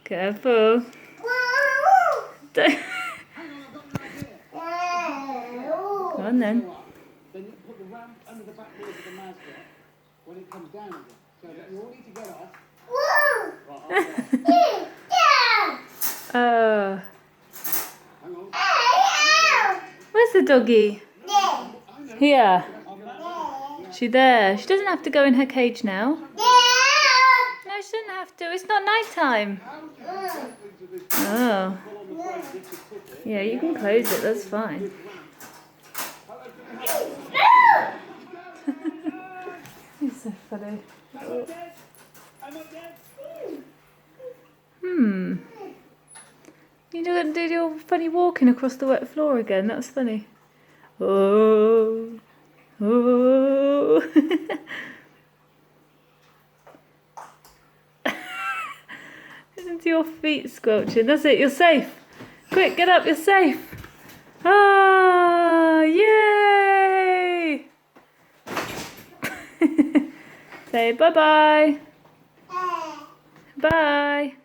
Careful. Don't. Go on then. Then you put the ramp under the back wheels of the Mazda when it comes down again. So that you all need to get off. Oh. Hang on. Where's the doggy? Here. She there. She doesn't have to go in her cage now. No, she doesn't have to. It's not night time. Oh. Yeah, you can close it. That's fine. You're so funny. You did your funny walking across the wet floor again. That was funny. Oh. Oh. Listen to your feet squelching. That's it. You're safe. Quick, get up. You're safe. Ah, yay! Say bye-bye. Bye.